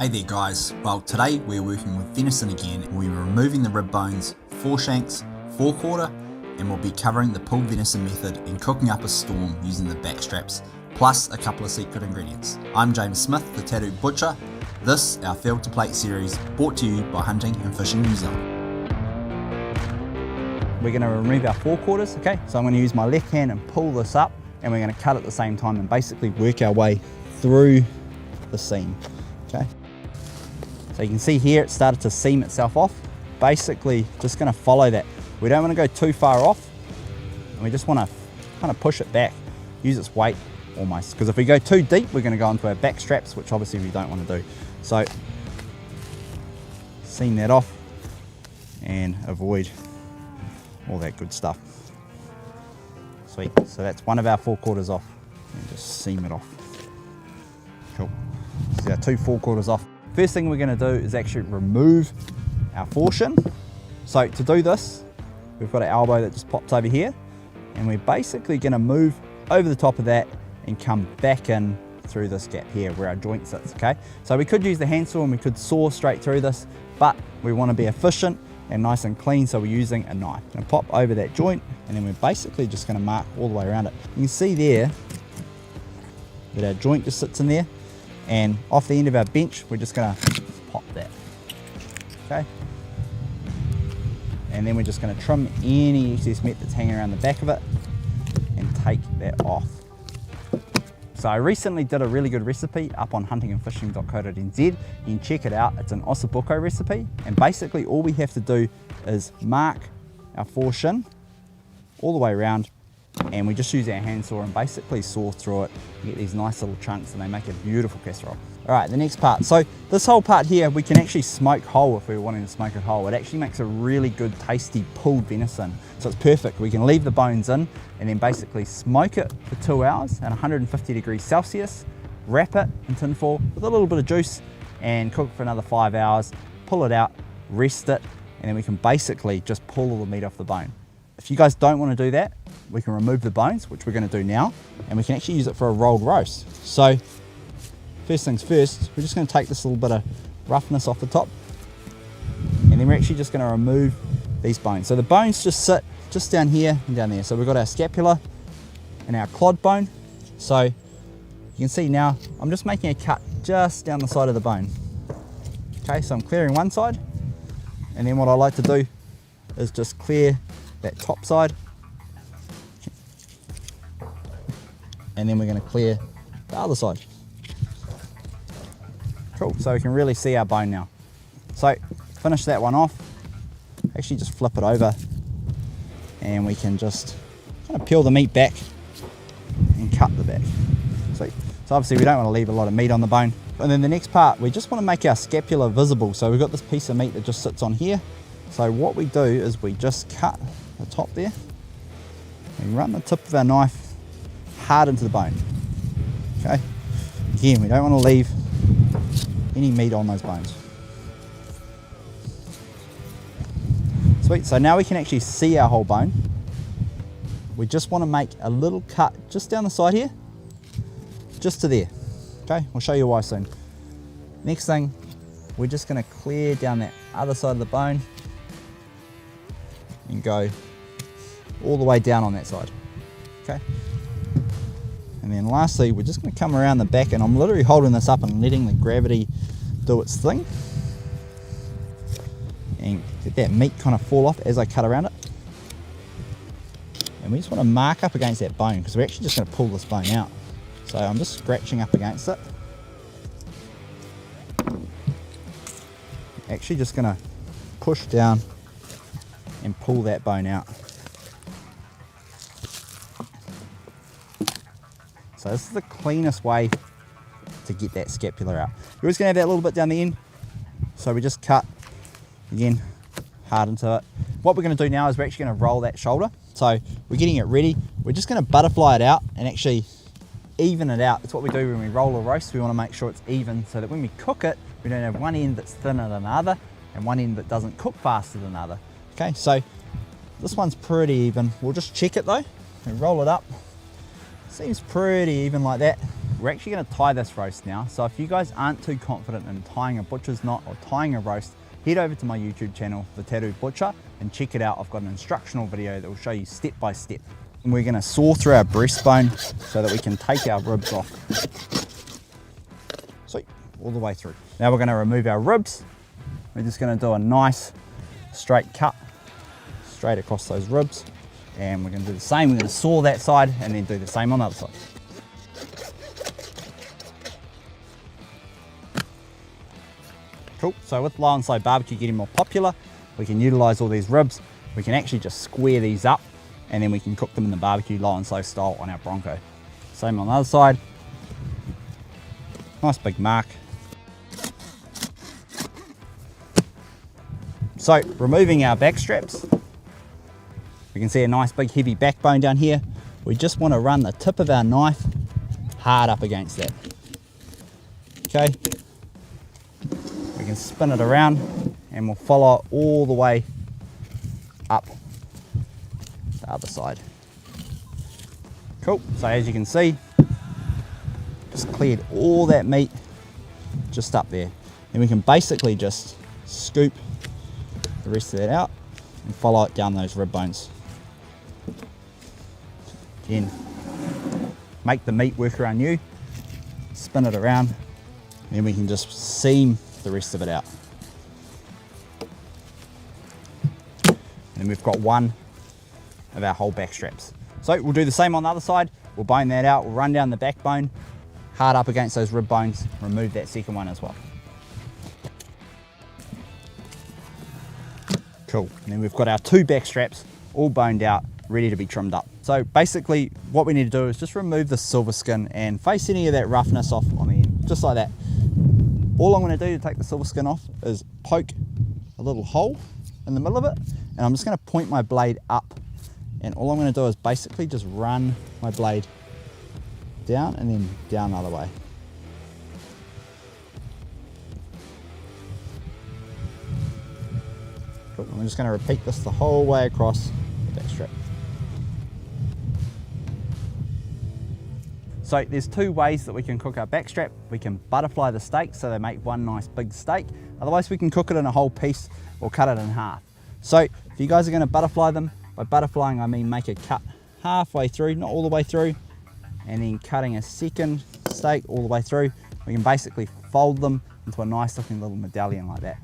Hey there guys, well today we're working with venison again. We're removing the rib bones, foreshanks, forequarter, and we'll be covering the pulled venison method and cooking up a storm using the backstraps, plus a couple of secret ingredients. I'm James Smith, the Tattoo Butcher. This, our Field to Plate series, brought to you by Hunting and Fishing New Zealand. We're going to remove our forequarters, okay? So I'm going to use my left hand and pull this up, and we're going to cut at the same time and basically work our way through the seam, okay? So you can see here it started to seam itself off. Basically just going to follow that. We don't want to go too far off, and we just want to kind of push it back, use its weight almost, because if we go too deep we're going to go into our back straps, which obviously we don't want to do. So seam that off and avoid all that good stuff. Sweet, so that's one of our forequarters off, and just seam it off. Cool, so our two forequarters off. First thing we're going to do is actually remove our foreshin. So to do this, we've got an elbow that just pops over here, and we're basically going to move over the top of that and come back in through this gap here where our joint sits, okay? So we could use the handsaw and we could saw straight through this, but we want to be efficient and nice and clean, so we're using a knife. I'm going to pop over that joint, and then we're basically just going to mark all the way around it. You can see there that our joint just sits in there, and off the end of our bench we're just going to pop that, okay? And then we're just going to trim any excess meat that's hanging around the back of it and take that off. So I recently did a really good recipe up on huntingandfishing.co.nz. You can check it out. It's an ossobuco recipe, and basically all we have to do is mark our foreshin all the way around, and we just use our handsaw and basically saw through it. You get these nice little chunks and they make a beautiful casserole. All right, the next part. So this whole part here, we can actually smoke whole if we're wanting to smoke it whole. It actually makes a really good, tasty pulled venison. So it's perfect. We can leave the bones in and then basically smoke it for 2 hours at 150 degrees Celsius, wrap it in tin foil with a little bit of juice and cook it for another 5 hours, pull it out, rest it, and then we can basically just pull all the meat off the bone. If you guys don't want to do that, we can remove the bones, which we're going to do now, and we can actually use it for a rolled roast. So first things first, we're just going to take this little bit of roughness off the top, and then we're actually just going to remove these bones. So the bones just sit just down here and down there. So we've got our scapula and our clod bone. So you can see now I'm just making a cut just down the side of the bone. Okay, so I'm clearing one side, and then what I like to do is just clear that top side, and then we're going to clear the other side. Cool, so we can really see our bone now. So finish that one off, actually just flip it over, and we can just kind of peel the meat back and cut the back. So obviously we don't want to leave a lot of meat on the bone. And then the next part, we just want to make our scapula visible. So we've got this piece of meat that just sits on here. So what we do is we just cut the top there, we run the tip of our knife hard into the bone, okay? Again, we don't want to leave any meat on those bones. Sweet, so now we can actually see our whole bone. We just want to make a little cut just down the side here, just to there, okay? We'll show you why soon. Next thing, we're just going to clear down that other side of the bone and go all the way down on that side, okay? And then lastly, we're just going to come around the back, and I'm literally holding this up and letting the gravity do its thing and get that meat kind of fall off as I cut around it. And we just want to mark up against that bone, because we're actually just going to pull this bone out. So I'm just scratching up against it. Actually just going to push down and pull that bone out. So this is the cleanest way to get that scapula out. You're always going to have that little bit down the end, so we just cut, again, hard into it. What we're going to do now is we're actually going to roll that shoulder. So we're getting it ready. We're just going to butterfly it out and actually even it out. That's what we do when we roll a roast. We want to make sure it's even, so that when we cook it, we don't have one end that's thinner than the other and one end that doesn't cook faster than the other. Okay, so this one's pretty even. We'll just check it though and roll it up. Seems pretty even like that. we're actually going to tie this roast now. So if you guys aren't too confident in tying a butcher's knot or tying a roast, head over to my YouTube channel, The Tattooed Butcher, and check it out. I've got an instructional video that will show you step by step. And we're going to saw through our breastbone so that we can take our ribs off. Sweet, all the way through. Now we're going to remove our ribs. We're just going to do a nice straight cut straight across those ribs, and we're going to do the same. We're going to saw that side and then do the same on the other side. Cool. So with low and slow barbecue getting more popular, we can utilize all these ribs. We can actually just square these up, and then we can cook them in the barbecue low and slow style on our Bronco. Same on the other side. Nice big mark. So removing our back straps, we can see a nice big heavy backbone down here. We just want to run the tip of our knife hard up against that. Okay, we can spin it around and we'll follow it all the way up the other side. Cool, so as you can see, just cleared all that meat just up there. And we can basically just scoop the rest of that out and follow it down those rib bones. Again, make the meat work around you, spin it around, and then we can just seam the rest of it out. And we've got one of our whole back straps. So we'll do the same on the other side. We'll bone that out, we'll run down the backbone, hard up against those rib bones, remove that second one as well. Cool, and then we've got our two back straps all boned out, ready to be trimmed up. So basically what we need to do is just remove the silver skin and face any of that roughness off on the end, just like that. All I'm going to do to take the silver skin off is poke a little hole in the middle of it, and I'm just going to point my blade up, and all I'm going to do is basically just run my blade down and then down the other way. Cool. I'm just going to repeat this the whole way across the back strap. So there's two ways that we can cook our backstrap. We can butterfly the steak so they make one nice big steak. Otherwise we can cook it in a whole piece or cut it in half. So if you guys are going to butterfly them, by butterflying I mean make a cut halfway through, not all the way through, and then cutting a second steak all the way through. We can basically fold them into a nice looking little medallion like that.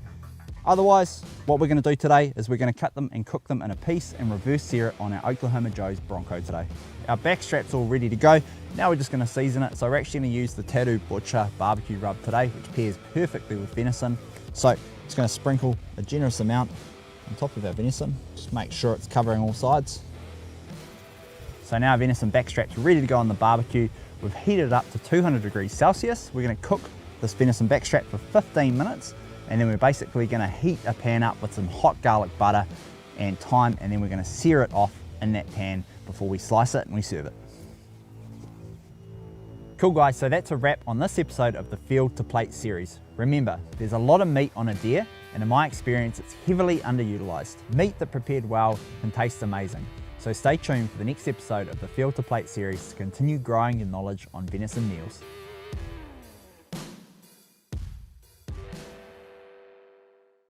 Otherwise, what we're going to do today is we're going to cut them and cook them in a piece and reverse sear it on our Oklahoma Joe's Bronco today. Our back strap's all ready to go. Now we're just going to season it. So we're actually going to use the Tattooed Butcher barbecue rub today, which pairs perfectly with venison. So just going to sprinkle a generous amount on top of our venison. Just make sure it's covering all sides. So now our venison back strap's ready to go on the barbecue. We've heated it up to 200 degrees Celsius. We're going to cook this venison back strap for 15 minutes. And then we're basically going to heat a pan up with some hot garlic butter and thyme, and then we're going to sear it off in that pan before we slice it and we serve it. Cool guys, so that's a wrap on this episode of the Field to Plate series. Remember, there's a lot of meat on a deer, and in my experience it's heavily underutilized. Meat that prepared well can taste amazing. So stay tuned for the next episode of the Field to Plate series to continue growing your knowledge on venison meals.